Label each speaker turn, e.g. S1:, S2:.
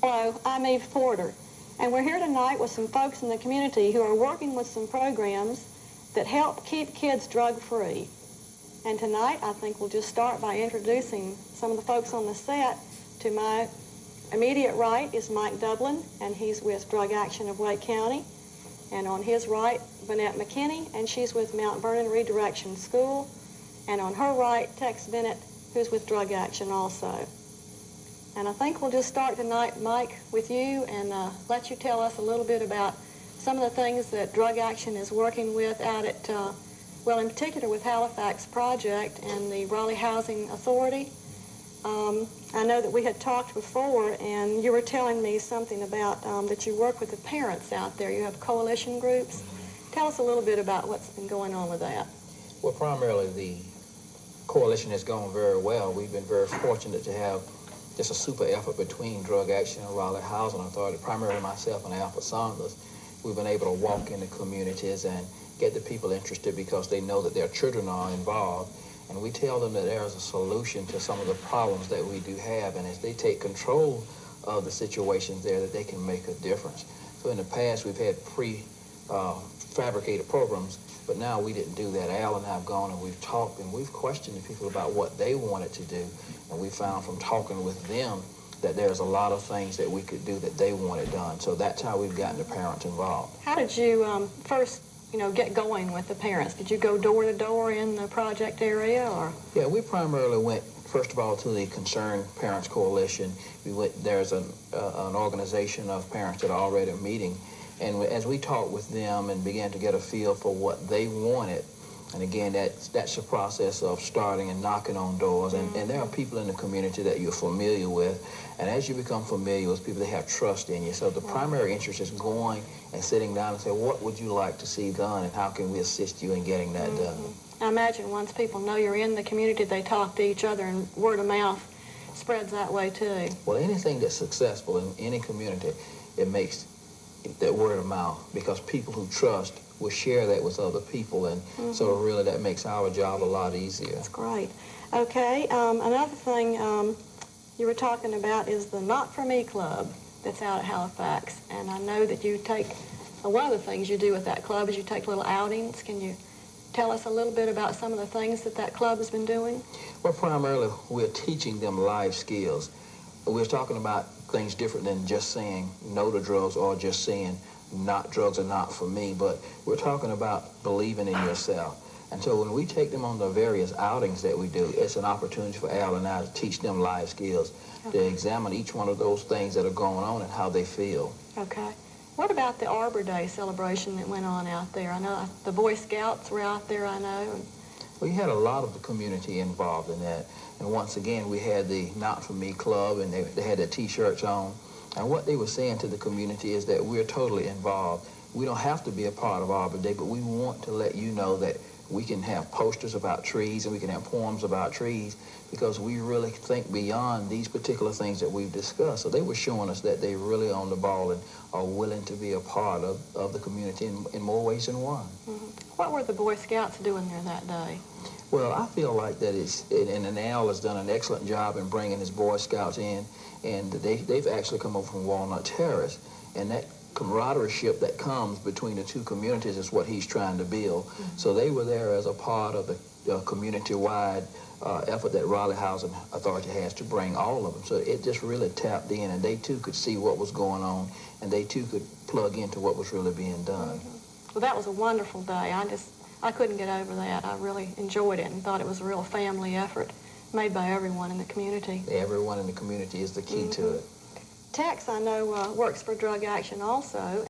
S1: Hello, I'm Eve Porter, and we're here tonight with some folks in the community who are working with some programs that help keep kids drug-free. And tonight, I think we'll just start by introducing some of the folks on the set. To my immediate right is Mike Dublin, and he's with Drug Action of Wake County. And on his right, Vanette McKinney, and she's with Mount Vernon Redirection School. And on her right, Tex Bennett, who's with Drug Action also. And I think we'll just start tonight, Mike, with you and let you tell us a little bit about some of the things that Drug Action is working with out at, well, in particular with Halifax Project and the Raleigh Housing Authority. I know that we had talked before, and you were telling me something about that you work with the parents out there. You have coalition groups. Tell us a little bit about what's been going on with that.
S2: Well, primarily the coalition has gone very well. We've been very fortunate to have just a super effort between Drug Action and Raleigh Housing Authority, primarily myself and Alpha Saunders. We've been able to walk into communities and get the people interested because they know that their children are involved. And we tell them that there's a solution to some of the problems that we do have, and as they take control of the situations there, that they can make a difference. So in the past, we've had pre-fabricated programs, but now we didn't do that. Al and I have gone and we've talked and we've questioned the people about what they wanted to do. And we found from talking with them that there's a lot of things that we could do that they wanted done. So that's how we've gotten the parents involved.
S1: How did you first, get going with the parents? Did you go door to door in the project area, or?
S2: Yeah, we primarily went, first of all, to the Concerned Parents Coalition. There's an organization of parents that are already meeting. And as we talked with them and began to get a feel for what they wanted, and again, that's the process of starting and knocking on doors. And there are people in the community that you're familiar with. And as you become familiar with people, they have trust in you. So the primary interest is going and sitting down and say, what would you like to see done, and how can we assist you in getting that done?
S1: I imagine once people know you're in the community, they talk to each other, and word of mouth spreads that way too.
S2: Well, anything that's successful in any community, it makes that word of mouth, because people who trust will share that with other people, and so really that makes our job a lot easier.
S1: That's great. Okay, another thing you were talking about is the Not For Me Club that's out at Halifax, and I know that you take, one of the things you do with that club is you take little outings. Can you tell us a little bit about some of the things that that club has been doing?
S2: Well, primarily we're teaching them life skills. We're talking about things different than just saying no to drugs or just saying drugs are not for me, but we're talking about believing in yourself. And so when we take them on the various outings that we do, it's an opportunity for Al and I to teach them life skills, to examine each one of those things that are going on and how they feel.
S1: Okay. What about the Arbor Day celebration that went on out there? I know the Boy Scouts were out there, I know.
S2: We had a lot of the community involved in that. And once again, we had the Not For Me Club, and they had their T-shirts on. And what they were saying to the community is that we're totally involved. We don't have to be a part of Arbor Day, but we want to let you know that we can have posters about trees and we can have poems about trees, because we really think beyond these particular things that we've discussed. So they were showing us that they're really on the ball and are willing to be a part of the community in more ways than one.
S1: What were the Boy Scouts doing there that day?
S2: Well, I feel like that and Al has done an excellent job in bringing his Boy Scouts in, and they've actually come over from Walnut Terrace, and that camaraderie that comes between the two communities is what he's trying to build. So they were there as a part of the community-wide effort that Raleigh Housing Authority has to bring all of them. So it just really tapped in, and they too could see what was going on, and they too could plug into what was really being done.
S1: Well, that was a wonderful day. I couldn't get over that. I really enjoyed it and thought it was a real family effort made by everyone in the community.
S2: Everyone in the community is the key to it.
S1: Tex, I know, works for Drug Action also.